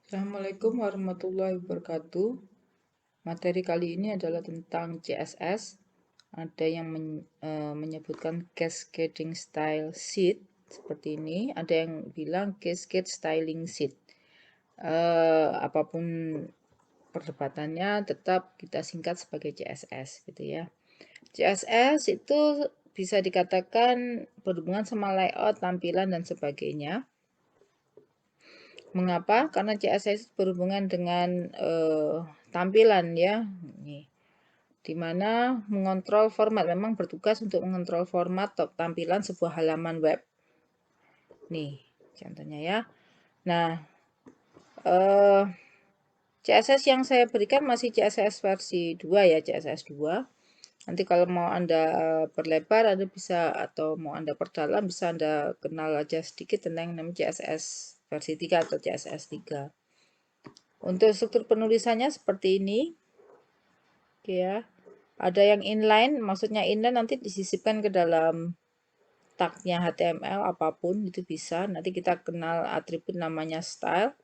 Assalamualaikum warahmatullahi wabarakatuh. Materi kali ini adalah tentang CSS. Ada yang menyebutkan cascading style sheet seperti ini. Ada yang bilang cascade styling sheet. Apapun perdebatannya, tetap kita singkat sebagai CSS gitu ya. CSS itu bisa dikatakan berhubungan sama layout, tampilan dan sebagainya. Mengapa? Karena CSS berhubungan dengan tampilan ya. Nih, di mana mengontrol format, memang bertugas untuk mengontrol format tampilan sebuah halaman web. Nih, contohnya ya. Nah, CSS yang saya berikan masih CSS versi 2 ya, CSS 2. Nanti kalau mau Anda perlebar, Anda bisa, atau mau Anda perdalam, bisa Anda kenal aja sedikit tentang yang namanya CSS versi 3 atau CSS 3. Untuk struktur penulisannya seperti ini. Oke ya. Ada yang inline, maksudnya inline nanti disisipkan ke dalam tagnya HTML apapun itu bisa. Nanti kita kenal atribut namanya style.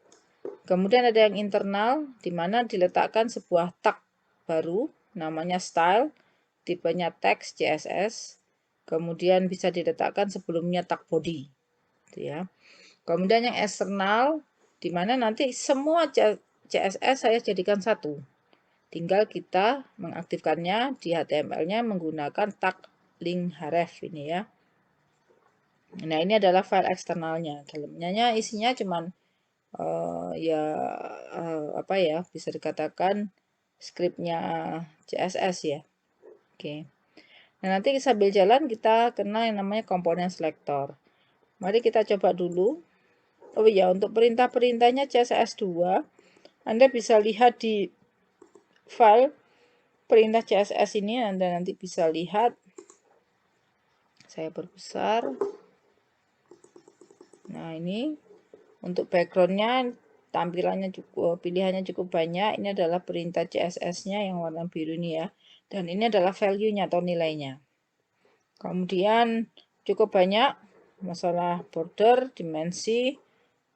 Kemudian ada yang internal, di mana diletakkan sebuah tag baru namanya style, tipenya text CSS. Kemudian bisa diletakkan sebelumnya tag body, gitu ya. Kemudian yang eksternal, di mana nanti semua CSS saya jadikan satu. Tinggal kita mengaktifkannya di HTML-nya menggunakan tag link href ini ya. Nah, ini adalah file eksternalnya. Dalamnya isinya cuman apa ya, bisa dikatakan scriptnya CSS ya. Oke. Nah, nanti sambil jalan kita kenal yang namanya komponen selector. Mari kita coba dulu. Oh iya, untuk perintah-perintahnya CSS 2, Anda bisa lihat di file perintah CSS ini. Anda nanti bisa lihat. Saya perbesar. Nah, ini untuk backgroundnya, tampilannya cukup, pilihannya cukup banyak. Ini adalah perintah CSS-nya yang warna biru ini ya. Dan ini adalah value-nya atau nilainya. Kemudian cukup banyak masalah border, dimensi,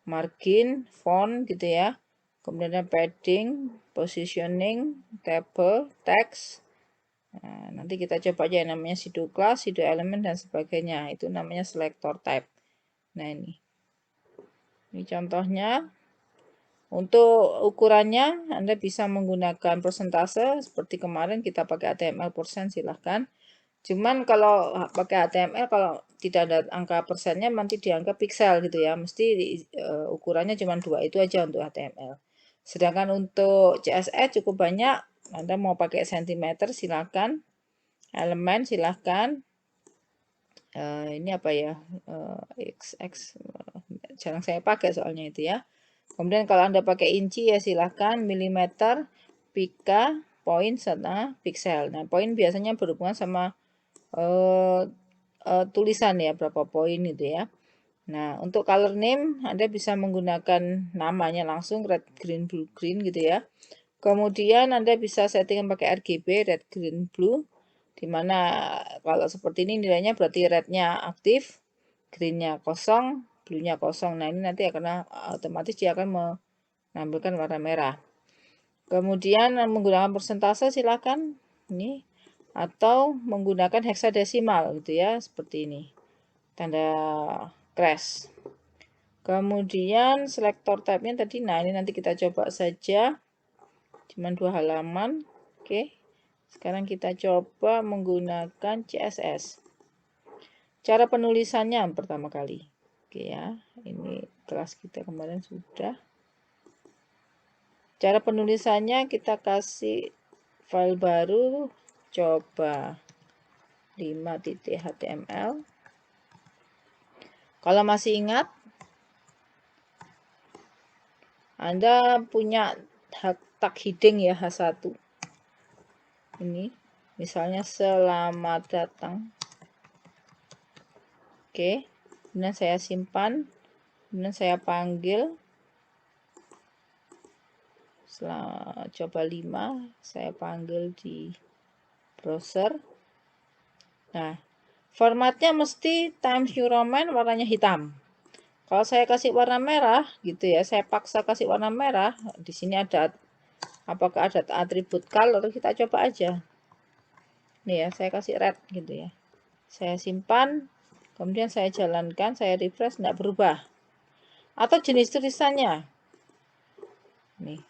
margin, font gitu ya. Kemudian padding, positioning, table, text. Nah, nanti kita coba aja yang namanya pseudo class, pseudo element dan sebagainya. Itu namanya selector type. Nah, ini contohnya. Untuk ukurannya, Anda bisa menggunakan persentase. Seperti kemarin kita pakai HTML persen, silahkan. Cuman kalau pakai HTML, kalau tidak ada angka persennya, nanti dianggap pixel gitu ya. Mesti ukurannya cuma 2 itu aja untuk HTML. Sedangkan untuk CSS cukup banyak. Anda mau pakai sentimeter, silahkan. Elemen, silahkan. Ini apa ya? XX. Jarang saya pakai soalnya itu ya. Kemudian kalau Anda pakai inci ya silahkan, milimeter, pika, poin, serta piksel. Nah, poin biasanya berhubungan sama tulisan ya, berapa poin itu ya. Nah, untuk color name Anda bisa menggunakan namanya langsung red, green, blue, green gitu ya. Kemudian Anda bisa setting pakai RGB, red, green, blue. Dimana kalau seperti ini nilainya berarti rednya aktif, greennya kosong, blue-nya kosong. Nah, ini nanti akan otomatis dia akan menampilkan warna merah. Kemudian menggunakan persentase silakan ini, atau menggunakan heksadesimal gitu ya, seperti ini. Tanda crash. Kemudian selector type-nya tadi, nah ini nanti kita coba saja. Cuman 2 halaman. Oke. Sekarang kita coba menggunakan CSS. Cara penulisannya pertama kali. Oke ya, ini kelas kita kemarin sudah. Cara penulisannya kita kasih file baru, coba 5.html. Kalau masih ingat, Anda punya tag heading ya, H1. Ini, misalnya selamat datang. Oke, kemudian saya simpan, kemudian saya panggil. Coba 5, saya panggil di browser. Nah, formatnya mesti Times New Roman warnanya hitam. Kalau saya kasih warna merah gitu ya, saya paksa kasih warna merah, di sini ada apakah ada atribut color, kita coba aja. Nih ya, saya kasih red gitu ya. Saya simpan, kemudian saya jalankan, saya refresh, tidak berubah. Atau jenis tulisannya. Nih,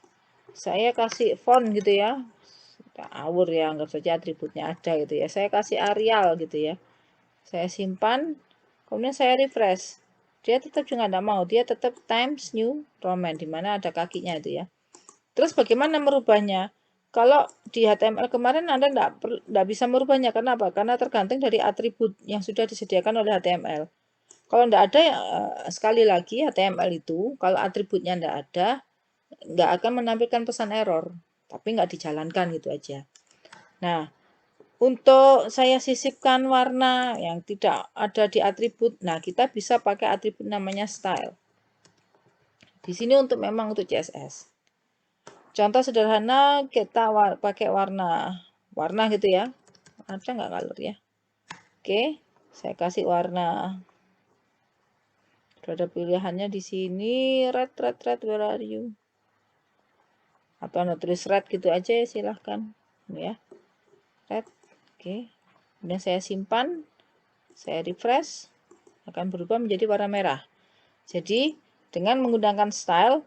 saya kasih font gitu ya. Awur ya, anggap saja atributnya ada gitu ya. Saya kasih Arial gitu ya. Saya simpan, kemudian saya refresh. Dia tetap juga tidak mau, dia tetap Times New Roman, di mana ada kakinya itu ya. Terus bagaimana merubahnya? Kalau di HTML kemarin Anda tidak bisa merubahnya. Karena apa? Karena tergantung dari atribut yang sudah disediakan oleh HTML. Kalau tidak ada, sekali lagi HTML itu, kalau atributnya tidak ada, nggak akan menampilkan pesan error. Tapi nggak dijalankan gitu aja. Nah, untuk saya sisipkan warna yang tidak ada di atribut, nah kita bisa pakai atribut namanya style. Di sini memang untuk CSS. Contoh sederhana kita pakai warna gitu ya. Ada nggak color ya? Oke, saya kasih warna. Ada pilihannya di sini red, where are you? Atau Anda tulis red gitu aja ya, silahkan. Ini ya, red. Oke, kemudian saya simpan, saya refresh, akan berubah menjadi warna merah. Jadi dengan menggunakan style,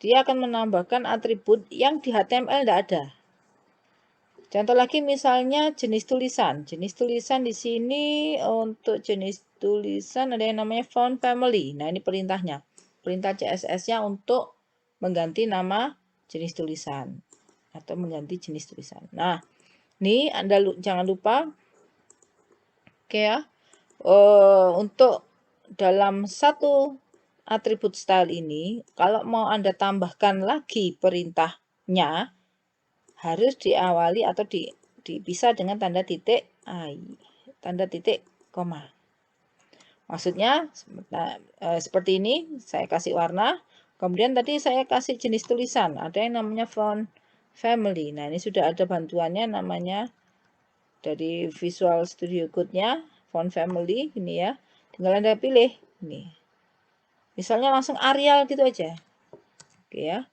dia akan menambahkan atribut yang di HTML tidak ada. Contoh lagi misalnya jenis tulisan. Jenis tulisan di sini untuk jenis tulisan ada yang namanya font family. Nah, ini perintahnya. Perintah CSS-nya untuk mengganti nama jenis tulisan atau mengganti jenis tulisan. Nah, ini Anda jangan lupa oke ya. Untuk dalam satu atribut style ini, kalau mau Anda tambahkan lagi perintahnya, harus diawali atau dipisah dengan tanda titik koma. Maksudnya seperti ini, saya kasih warna, kemudian tadi saya kasih jenis tulisan, ada yang namanya font family. Nah, ini sudah ada bantuannya namanya dari Visual Studio Code-nya, font family ini ya. Tinggal Anda pilih ini. Misalnya langsung Arial gitu aja. Oke ya.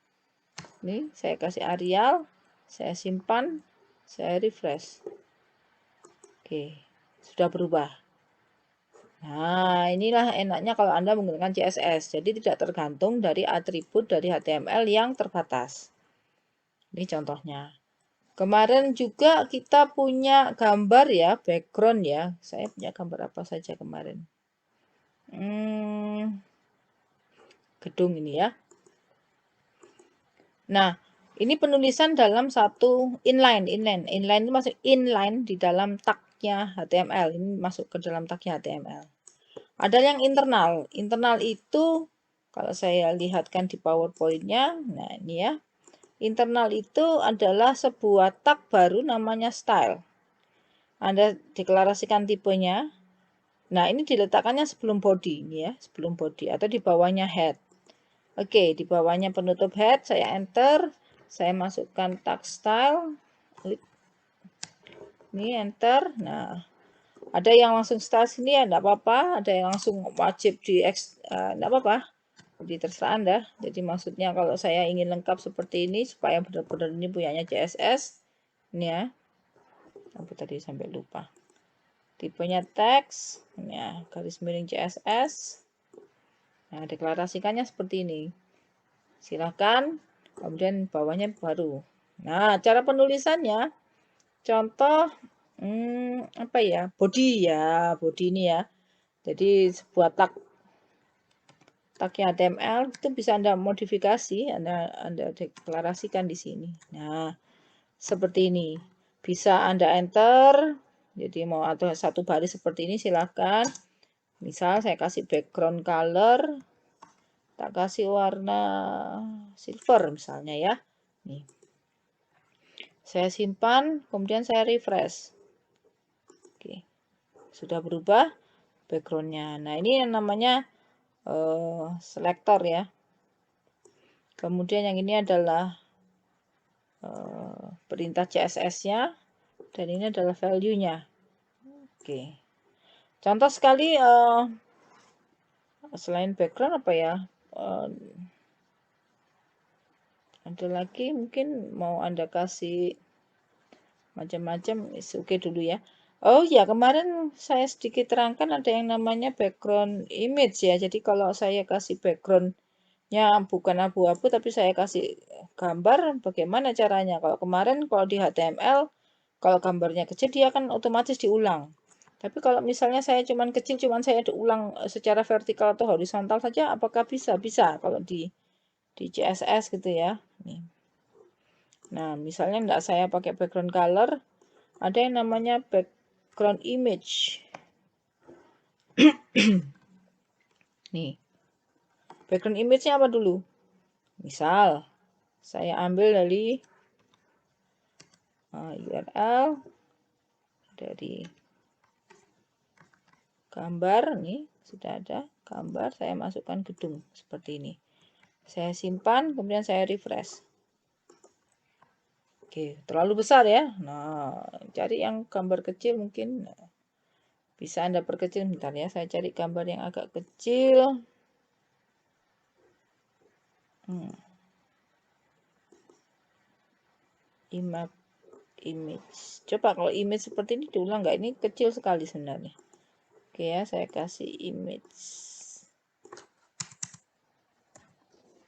Ini saya kasih Arial, saya simpan, saya refresh. Oke, sudah berubah. Nah, inilah enaknya kalau Anda menggunakan CSS. Jadi tidak tergantung dari atribut dari HTML yang terbatas. Ini contohnya. Kemarin juga kita punya gambar ya, background ya. Saya punya gambar apa saja kemarin. Gedung ini ya. Nah, ini penulisan dalam satu inline. Inline itu masuk inline di dalam tagnya HTML. Ini masuk ke dalam tagnya HTML. Ada yang internal. Internal itu kalau saya lihatkan di PowerPoint-nya, nah ini ya. Internal itu adalah sebuah tag baru namanya style. Anda deklarasikan tipenya. Nah, ini diletakkannya sebelum body ini ya, sebelum body atau di bawahnya head. Oke, di bawahnya penutup head, saya enter, saya masukkan tag style. Ini enter. Nah, ada yang langsung style sini ya, enggak apa-apa, ada yang langsung wajib enggak apa-apa. Jadi terserah Anda. Jadi maksudnya kalau saya ingin lengkap seperti ini supaya benar-benar ini punyanya CSS. Ini ya. Aku tadi sampai lupa. Tipenya teks, ini ya, garis miring CSS. Nah, deklarasikannya seperti ini. Silakan. Kemudian bawahnya baru. Nah, cara penulisannya contoh apa ya? Body ya, body ini ya. Jadi sebuah tag HTML itu bisa Anda modifikasi, Anda deklarasikan di sini. Nah, seperti ini. Bisa Anda enter. Jadi mau atau satu baris seperti ini silakan. Misal saya kasih background color, tak kasih warna silver misalnya ya. Nih. Saya simpan, kemudian saya refresh. Oke. Sudah berubah backgroundnya. Nah, ini yang namanya selektor ya. Kemudian yang ini adalah perintah CSS-nya dan ini adalah value-nya. Oke. Contoh sekali selain background apa ya? Ada lagi mungkin mau Anda kasih macam-macam, oke dulu ya. Oh ya, kemarin saya sedikit terangkan ada yang namanya background image ya. Jadi kalau saya kasih backgroundnya bukan abu-abu tapi saya kasih gambar, bagaimana caranya? Kalau kemarin kalau di HTML, kalau gambarnya kecil dia akan otomatis diulang. Tapi kalau misalnya saya cuman kecil, cuman saya diulang secara vertikal atau horizontal saja, apakah bisa? Bisa kalau di CSS gitu ya. Nih. Nah, misalnya enggak saya pakai background color, ada yang namanya background image. Nih, background image-nya apa dulu? Misal, saya ambil dari URL, dari gambar, nih sudah ada gambar, saya masukkan gedung seperti ini. Saya simpan, kemudian saya refresh. Oke, terlalu besar ya. Nah, cari yang gambar kecil mungkin bisa Anda perkecil. Bentar ya, saya cari gambar yang agak kecil. Image. Coba kalau image seperti ini diulang nggak? Ini kecil sekali sebenarnya. Oke ya, saya kasih image.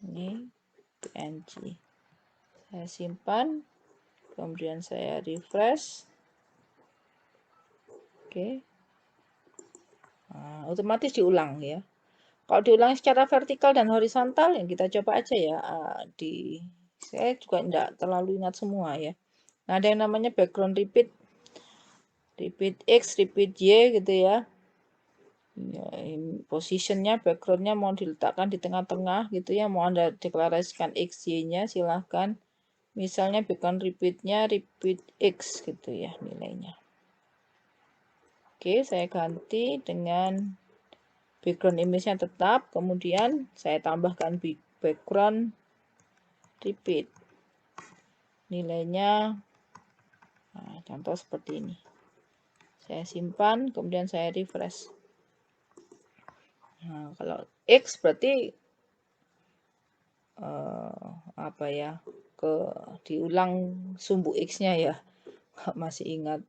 Ini PNG. Saya simpan. Kemudian saya refresh. Oke. Nah, otomatis diulang ya. Kalau diulang secara vertikal dan horizontal, yang kita coba aja ya. Saya juga tidak terlalu ingat semua ya. Nah, ada yang namanya background repeat. Repeat X, repeat Y gitu ya. Ya, positionnya, backgroundnya mau diletakkan di tengah-tengah gitu ya. Mau Anda deklarasikan X, Y-nya silahkan. Misalnya background repeat-nya repeat X gitu ya nilainya. Oke, saya ganti dengan background image-nya tetap, kemudian saya tambahkan background repeat. Nilainya, nah, contoh seperti ini. Saya simpan, kemudian saya refresh. Nah, kalau X berarti apa ya, diulang sumbu X-nya ya. Masih ingat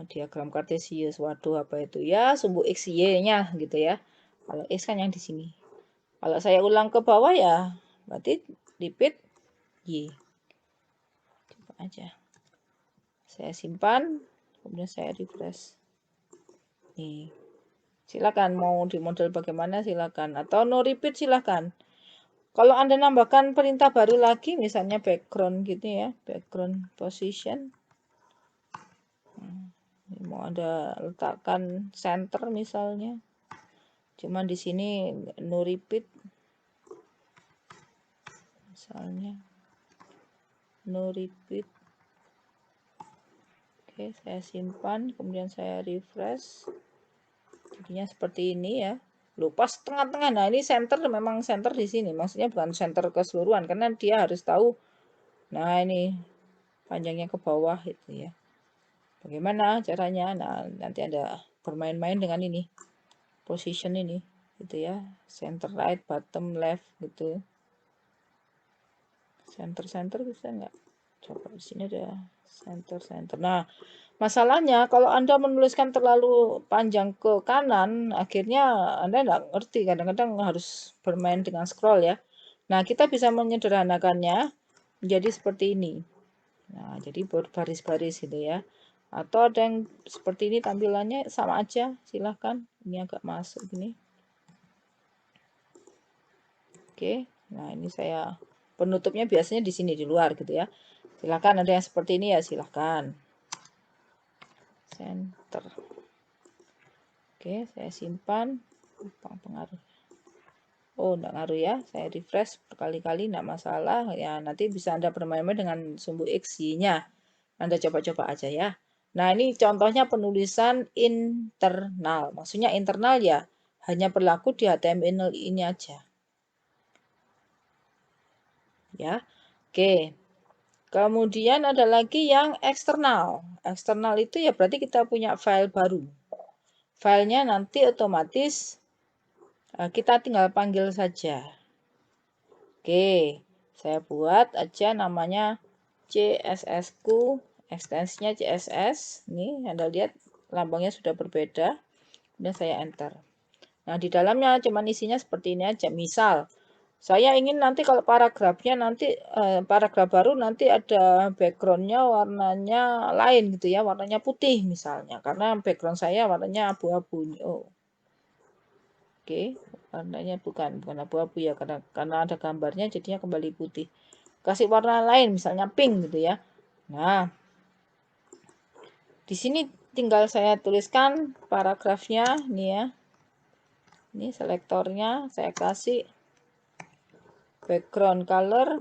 diagram kartesius, waduh apa itu ya, sumbu X Y-nya gitu ya. Kalau X kan yang di sini. Kalau saya ulang ke bawah ya berarti repeat Y. Coba aja. Saya simpan, kemudian saya refresh. Nih. Silakan mau di model bagaimana silakan, atau no repeat silakan. Kalau Anda nambahkan perintah baru lagi, misalnya background gitu ya, background position. Mau Anda letakkan center misalnya. Cuma di sini no repeat. Misalnya no repeat. Oke, saya simpan, kemudian saya refresh. Jadinya seperti ini ya. Pas tengah-tengah. Nah, ini center memang center di sini. Maksudnya bukan center keseluruhan karena dia harus tahu. Nah, ini panjangnya ke bawah itu ya. Bagaimana caranya? Nah, nanti ada bermain-main dengan ini. Position ini gitu ya. Center right, bottom left gitu. Center bisa enggak? Coba di sini ada center. Nah, masalahnya kalau Anda menuliskan terlalu panjang ke kanan, akhirnya Anda enggak ngerti. Kadang-kadang harus bermain dengan scroll ya. Nah, kita bisa menyederhanakannya menjadi seperti ini. Nah, jadi berbaris-baris gitu ya. Atau ada yang seperti ini tampilannya sama aja, silahkan. Ini agak masuk gini. Oke, nah ini saya penutupnya biasanya di sini di luar gitu ya. Silahkan ada yang seperti ini ya silahkan. Center. Oke, saya simpan. Pengaruh. Oh, enggak ngaruh ya. Saya refresh berkali-kali enggak masalah. Ya, nanti bisa Anda bermain-main dengan sumbu X, Y-nya. Anda coba-coba aja ya. Nah, ini contohnya penulisan internal. Maksudnya internal ya hanya berlaku di HTML ini aja. Ya. Oke. Kemudian ada lagi yang eksternal. Eksternal itu ya berarti kita punya file baru. Filenya nanti otomatis Kita tinggal panggil saja. Oke, saya buat aja namanya CSS ku, ekstensinya CSS. Ini Anda lihat lambangnya sudah berbeda. Kemudian saya enter. Nah, di dalamnya cuman isinya seperti ini aja. Misal, saya ingin nanti kalau paragrafnya nanti paragraf baru nanti ada backgroundnya warnanya lain gitu ya, warnanya putih misalnya. Karena background saya warnanya abu-abu. Oh, oke, warnanya bukan abu-abu ya, karena ada gambarnya jadinya kembali putih. Kasih warna lain, misalnya pink gitu ya. Nah, di sini tinggal saya tuliskan paragrafnya, nih ya. Ini selektornya saya kasih background color,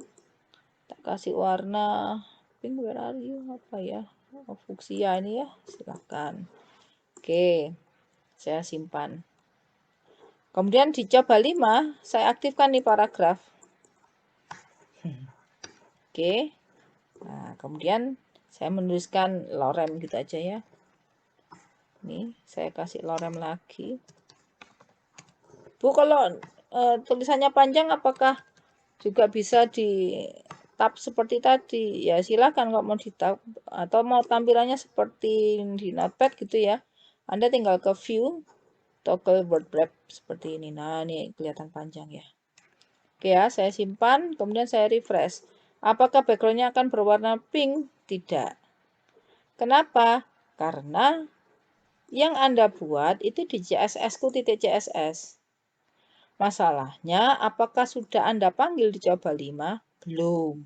tak kasih warna pink, where are you, apa ya, fuksia ini ya, silakan. Oke, saya simpan. Kemudian di coba 5 saya aktifkan nih paragraf. Oke, nah kemudian saya menuliskan lorem gitu aja ya. Nih saya kasih lorem lagi. Bu, kalau tulisannya panjang apakah juga bisa di tab seperti tadi? Ya silakan kalau mau di tab, atau mau tampilannya seperti di notepad gitu ya. Anda tinggal ke view, toggle word wrap seperti ini. Nah, ini kelihatan panjang ya. Oke ya, saya simpan, kemudian saya refresh. Apakah backgroundnya akan berwarna pink? Tidak. Kenapa? Karena yang Anda buat itu di CSS-ku.css. Masalahnya, apakah sudah Anda panggil di coba 5? Belum.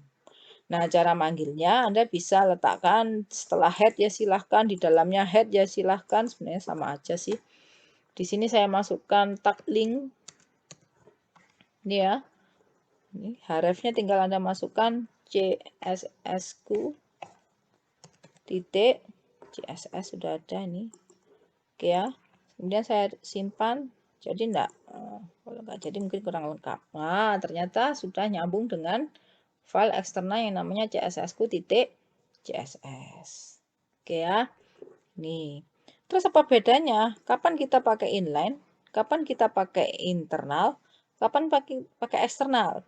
Nah, cara manggilnya Anda bisa letakkan setelah head ya silahkan, di dalamnya head ya silahkan, sebenarnya sama aja sih. Di sini saya masukkan tag link. Ini ya. Ini hrefnya tinggal Anda masukkan CSS-ku titik CSS sudah ada ini. Oke ya. Kemudian saya simpan. Jadi enggak, kalau enggak jadi mungkin kurang lengkap. Nah, ternyata sudah nyambung dengan file eksternal yang namanya cssku.css. Oke ya. Nih. Terus apa bedanya? Kapan kita pakai inline? Kapan kita pakai internal? Kapan pakai eksternal?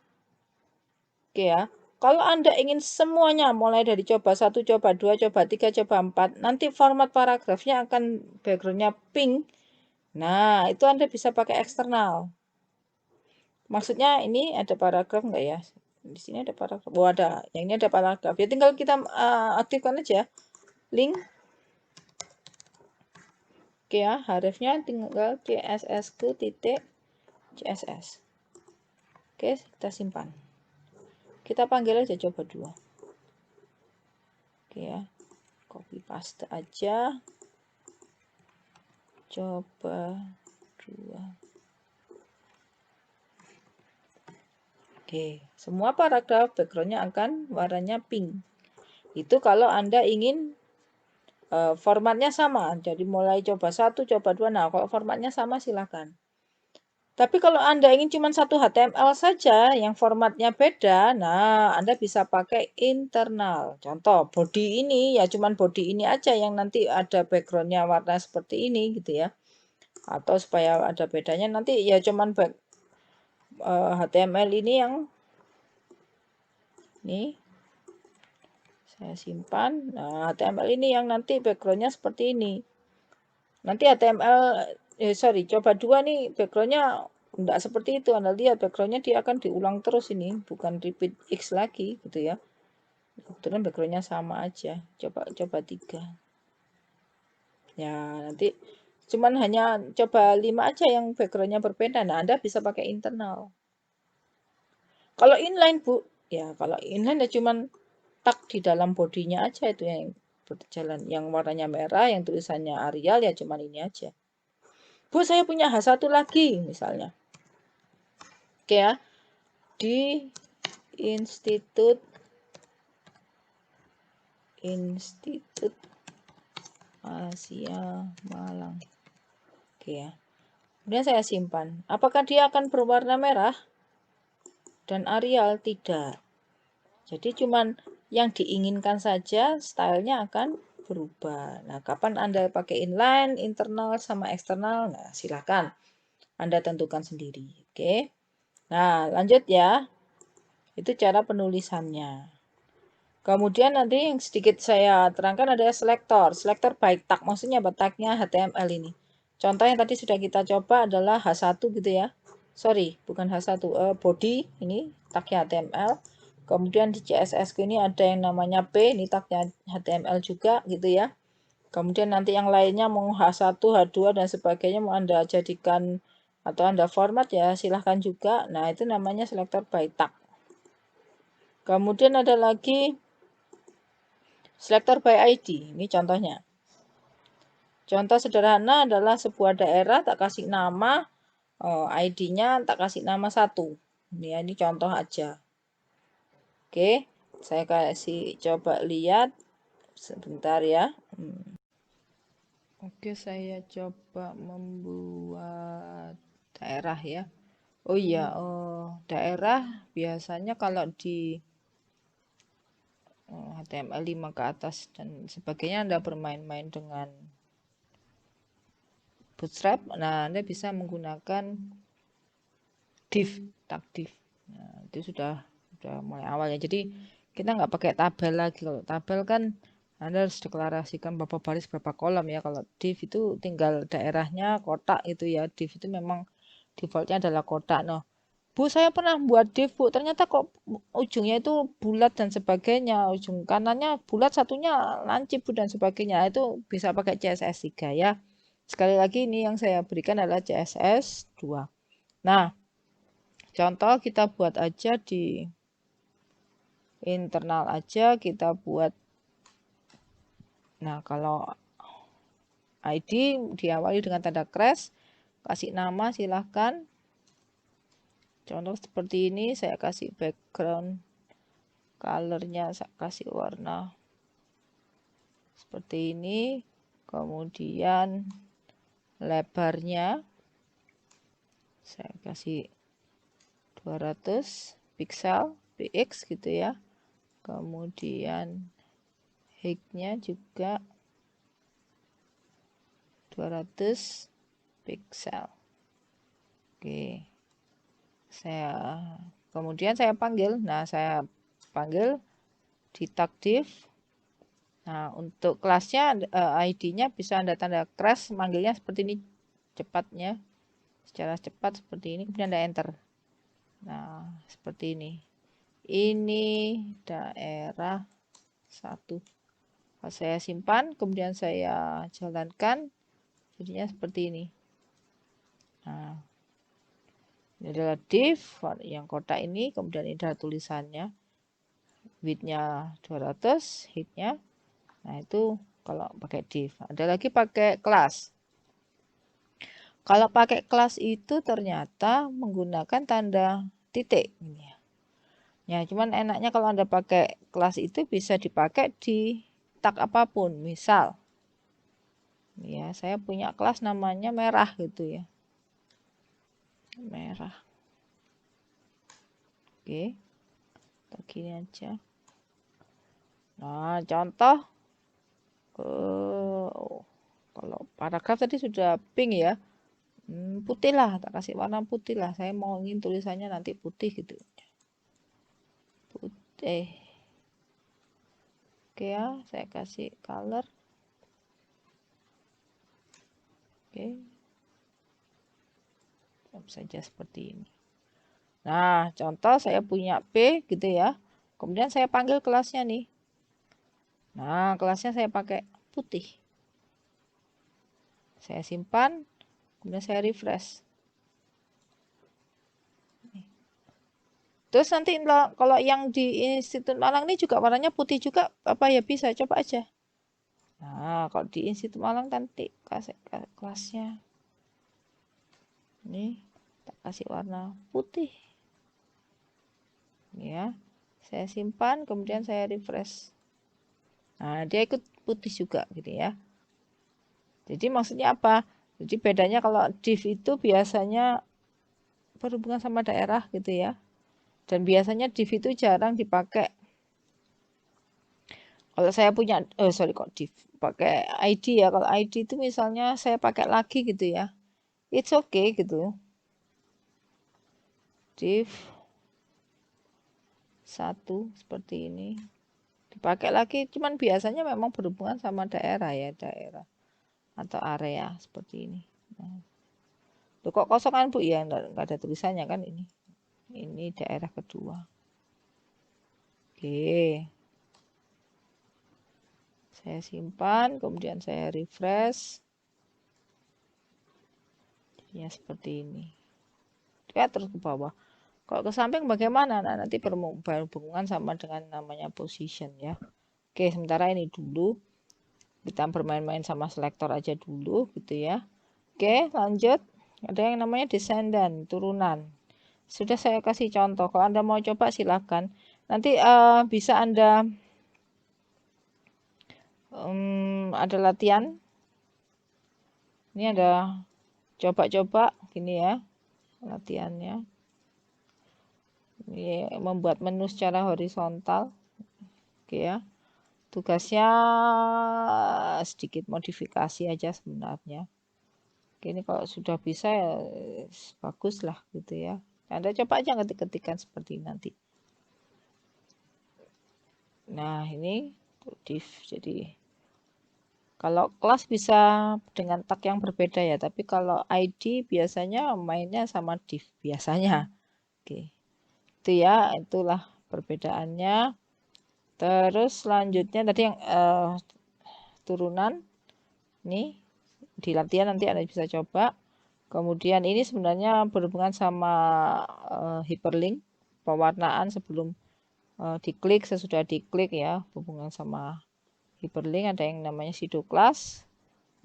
Oke ya. Kalau Anda ingin semuanya mulai dari coba 1, coba 2, coba 3, coba 4, nanti format paragrafnya akan backgroundnya pink. Nah, itu Anda bisa pakai eksternal. Maksudnya ini ada paragraf enggak ya? Di sini ada paragraf. Oh, ada. Yang ini ada paragraf. Ya tinggal kita aktifkan aja link. Oke ya, hrefnya tinggal cssku.css. Oke, kita simpan. Kita panggil aja coba 2. Oke ya. Copy paste aja. Coba 2. Oke, semua paragraf backgroundnya akan warnanya pink. Itu kalau Anda ingin formatnya sama. Jadi mulai coba 1, coba 2. Nah, kalau formatnya sama silakan. Tapi kalau Anda ingin cuma satu HTML saja yang formatnya beda, nah Anda bisa pakai internal. Contoh, body ini ya cuma body ini aja yang nanti ada backgroundnya warna seperti ini gitu ya. Atau supaya ada bedanya nanti ya cuman HTML ini yang nih saya simpan. Nah, HTML ini yang nanti backgroundnya seperti ini. Nanti HTML coba 2 nih backgroundnya enggak seperti itu. Anda lihat backgroundnya dia akan diulang terus ini, bukan repeat X lagi gitu ya. Kebetulan backgroundnya sama aja. Coba 3. Ya, nanti cuman hanya coba 5 aja yang backgroundnya berbeda. Nah, Anda bisa pakai internal. Kalau inline, Bu, ya kalau inline ya cuman tag di dalam bodinya aja itu yang berjalan. Yang warnanya merah, yang tulisannya Arial ya cuman ini aja. Bu, saya punya H1 lagi misalnya. Oke ya. Di Institut Asia Malang. Oke ya. Kemudian saya simpan. Apakah dia akan berwarna merah dan Arial? Tidak. Jadi cuman yang diinginkan saja stylenya akan berubah. Nah, kapan Anda pakai inline, internal, sama eksternal? Nah, silakan. Anda tentukan sendiri. Oke. Nah, lanjut ya. Itu cara penulisannya. Kemudian nanti yang sedikit saya terangkan ada selektor. Selektor by tag. Maksudnya apa? Tagnya HTML ini. Contoh yang tadi sudah kita coba adalah H1 gitu ya. Sorry, bukan H1. Body ini tagnya HTML. Kemudian di CSS ini ada yang namanya P. Ini tagnya HTML juga gitu ya. Kemudian nanti yang lainnya mau H1, H2 dan sebagainya mau Anda jadikan atau Anda format ya silahkan juga. Nah itu namanya selektor by tag. Kemudian ada lagi selektor by ID. Ini contohnya. Contoh sederhana adalah sebuah daerah tak kasih nama, ID-nya tak kasih nama 1. Ini contoh aja. Oke, saya kasih coba lihat sebentar ya. Oke, saya coba membuat daerah ya. Oh iya, daerah biasanya kalau di HTML 5 ke atas dan sebagainya Anda bermain-main dengan Bootstrap. Nah, Anda bisa menggunakan div, tag div. Nah, itu sudah mulai awal ya. Jadi kita nggak pakai tabel lagi. Kalau tabel kan Anda harus deklarasikan berapa baris berapa kolom ya. Kalau div itu tinggal daerahnya kotak itu ya. Div itu memang defaultnya adalah kotak. Nah, Bu, saya pernah buat div, Bu. Ternyata kok ujungnya itu bulat dan sebagainya. Ujung kanannya bulat, satunya lancip, Bu, dan sebagainya. Nah, itu bisa pakai CSS 3 ya. Sekali lagi ini yang saya berikan adalah CSS 2. Nah, contoh kita buat aja di internal aja, kita buat. Nah, kalau ID diawali dengan tanda crash, kasih nama silahkan. Contoh seperti ini, saya kasih background colornya, saya kasih warna seperti ini. Kemudian lebarnya saya kasih 200 pixel px gitu ya. Kemudian height-nya juga 200 pixel. Oke. Kemudian saya panggil. Nah, saya panggil di tag div. Nah, untuk kelasnya ID-nya bisa Anda tanda crash, manggilnya seperti ini cepatnya. Secara cepat seperti ini, kemudian Anda enter. Nah, seperti ini. Ini daerah 1. Kalau saya simpan, kemudian saya jalankan, jadinya seperti ini. Nah, ini adalah div yang kotak ini, kemudian ini adalah tulisannya. Width-nya 200, height-nya. Nah, itu kalau pakai div. Ada lagi pakai kelas. Kalau pakai kelas itu ternyata menggunakan tanda titik. Ya, cuman enaknya kalau Anda pakai kelas itu bisa dipakai di tag apapun. Misal, ya saya punya kelas namanya merah gitu ya. Merah. Oke. Begini aja. Nah, contoh kalau paragraf tadi sudah pink ya. Putih lah, tak kasih warna putih lah. Saya mau ingin tulisannya nanti putih gitu. Putih. Oke ya, saya kasih color. Oke. Saja seperti ini. Nah, contoh saya punya P gitu ya. Kemudian saya panggil kelasnya nih. Nah, kelasnya saya pakai putih. Saya simpan, kemudian saya refresh. Terus nanti kalau yang di Institut Malang ini juga warnanya putih juga, apa ya bisa coba aja. Nah, kalau di Institut Malang nanti kasih kelasnya. Ini tak kasih warna putih. Ya, saya simpan, kemudian saya refresh. Nah, dia ikut putih juga gitu ya. Jadi maksudnya apa? Jadi bedanya kalau div itu biasanya berhubungan sama daerah gitu ya. Dan biasanya div itu jarang dipakai. Kalau saya punya, sorry kok div, pakai ID ya. Kalau ID itu misalnya saya pakai lagi gitu ya. It's okay gitu. div 1 seperti ini. Dipakai lagi, cuman biasanya memang berhubungan sama daerah ya, daerah atau area seperti ini. Nah, loh, kok kosong kan Bu? Ya enggak ada tulisannya kan ini. Ini daerah kedua. Oke. Saya simpan, kemudian saya refresh. Ya seperti ini. Ya terus ke bawah. Kalau ke samping bagaimana? Nah, nanti berhubungan sama dengan namanya position ya. Oke, sementara ini dulu. Kita bermain-main sama selektor aja dulu gitu ya. Oke, lanjut. Ada yang namanya descendant, turunan. Sudah saya kasih contoh. Kalau Anda mau coba silakan. Nanti bisa Anda ada latihan. Ini ada coba-coba gini ya latihannya. Ini membuat menu secara horizontal. Oke ya. Tugasnya sedikit modifikasi aja sebenarnya. Oke, ini kalau sudah bisa ya bagus lah gitu ya. Anda coba aja ketik-ketikan seperti nanti. Nah, ini div. Jadi kalau kelas bisa dengan tag yang berbeda ya, tapi kalau ID biasanya mainnya sama div biasanya. Oke. Itu ya, itulah perbedaannya. Terus selanjutnya tadi yang turunan nih di latihan nanti Anda bisa coba. Kemudian ini sebenarnya berhubungan sama hyperlink, pewarnaan sebelum diklik, sesudah diklik ya, hubungan sama hyperlink. Ada yang namanya pseudo class.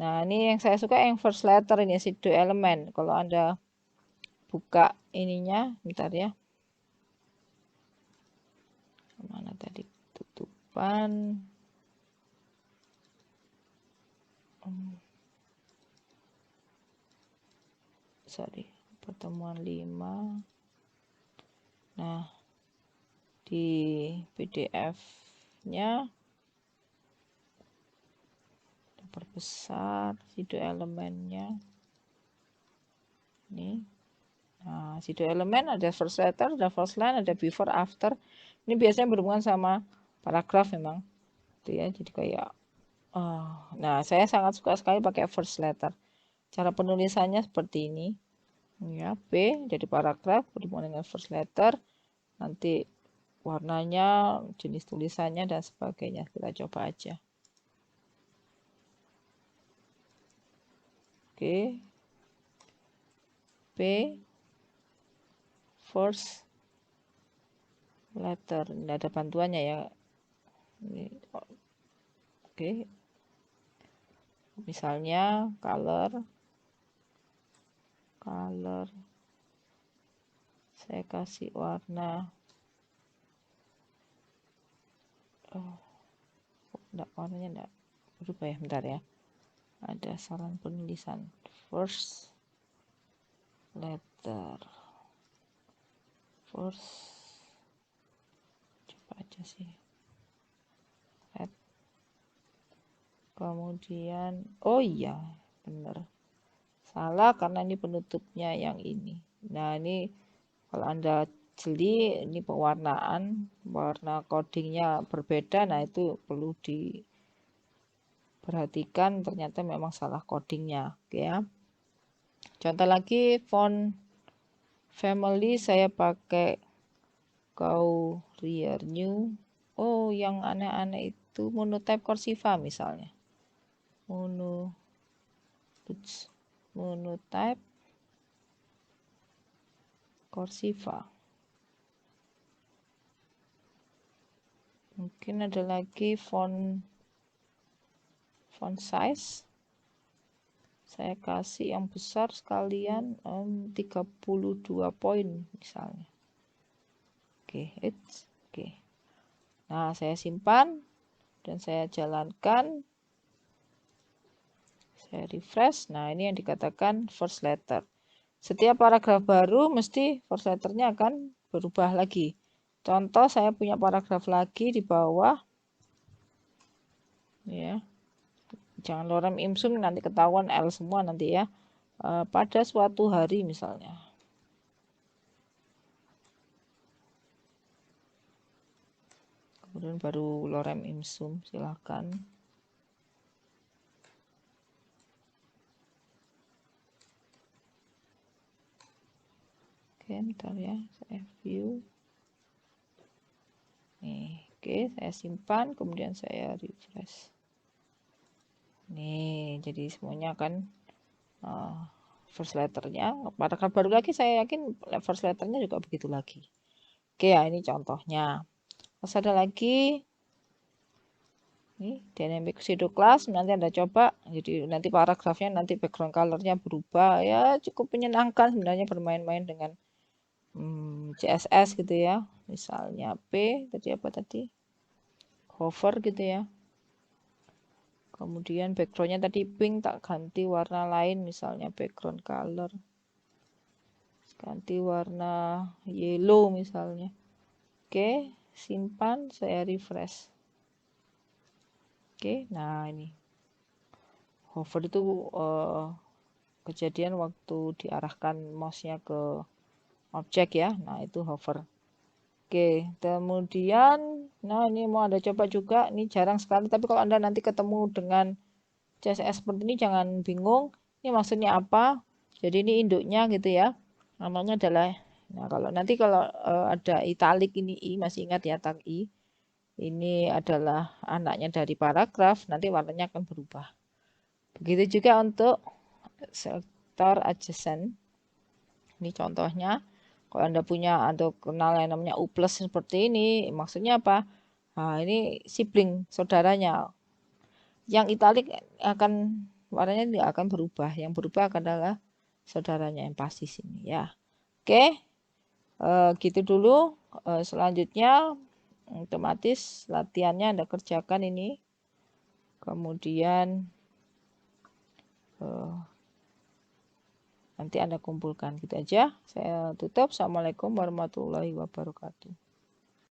Nah, ini yang saya suka yang first letter ini pseudo element. Kalau Anda buka ininya, bentar ya. Mana tadi tutupan? Sorry, pertemuan 5. Nah, di PDF-nya perbesar pseudo elemennya. Ini. Nah, pseudo elemen ada first letter, ada first line, ada before, after. Ini biasanya berhubungan sama paragraf memang. Itu ya, jadi kayak nah, saya sangat suka sekali pakai first letter. Cara penulisannya seperti ini. Ya, B jadi paragraf berhubungan dengan first letter. Nanti warnanya, jenis tulisannya dan sebagainya. Kita coba aja. Oke. B first letter. Ini ada bantuannya ya. Oke. Misalnya color saya kasih warna enggak, warnanya enggak berubah ya, bentar ya, ada saran penulisan. First letter, first, coba aja sih, kemudian oh iya bener, salah karena ini penutupnya yang ini. Nah, ini kalau Anda jeli, ini pewarnaan, warna codingnya berbeda. Nah, itu perlu diperhatikan, ternyata memang salah codingnya. Oke ya. Contoh lagi, font family saya pakai Courier New. Oh, yang aneh-aneh itu monotype Cursiva misalnya. Monotype Cursiva. Mungkin ada lagi font size. Saya kasih yang besar sekalian 32 poin misalnya. Oke, oke. Nah, saya simpan dan saya jalankan. Saya refresh. Nah, ini yang dikatakan first letter. Setiap paragraf baru mesti first letternya akan berubah lagi. Contoh, saya punya paragraf lagi di bawah. Ya. Jangan lorem ipsum, nanti ketahuan L semua nanti ya. Pada suatu hari misalnya. Kemudian baru lorem ipsum, silakan. Oke, bentar ya, saya view. Nih, oke, saya simpan, kemudian saya refresh. Nih, jadi semuanya kan first letternya. Paragraf baru lagi, saya yakin first letternya juga begitu lagi. Oke ya, ini contohnya. Terus ada lagi, ini dynamic pseudo class, nanti Anda coba. Jadi nanti paragrafnya, nanti background colornya berubah. Ya cukup menyenangkan sebenarnya bermain-main dengan CSS gitu ya. Misalnya P, tadi apa tadi? Hover gitu ya. Kemudian backgroundnya tadi pink, tak ganti warna lain, misalnya background color. Ganti warna yellow misalnya. Oke, simpan, saya refresh. Oke, nah ini. Hover itu kejadian waktu diarahkan mouse-nya ke objek ya. Nah, itu hover. Oke, kemudian, nah ini mau Anda coba juga, ini jarang sekali, tapi kalau Anda nanti ketemu dengan CSS seperti ini jangan bingung, ini maksudnya apa, jadi ini induknya gitu ya, namanya adalah, nah kalau nanti kalau ada italic ini I, masih ingat ya tag I, ini adalah anaknya dari paragraf, nanti warnanya akan berubah. Begitu juga untuk sektor adjacent, ini contohnya. Kalau Anda punya atau kenal yang namanya U+ seperti ini, maksudnya apa? Nah, ini sibling, saudaranya. Yang italic akan warnanya tidak akan berubah. Yang berubah adalah saudaranya yang pasti sini ya. Oke, gitu dulu. Selanjutnya otomatis latihannya Anda kerjakan ini. Kemudian nanti Anda kumpulkan gitu aja. Saya tutup. Assalamualaikum warahmatullahi wabarakatuh.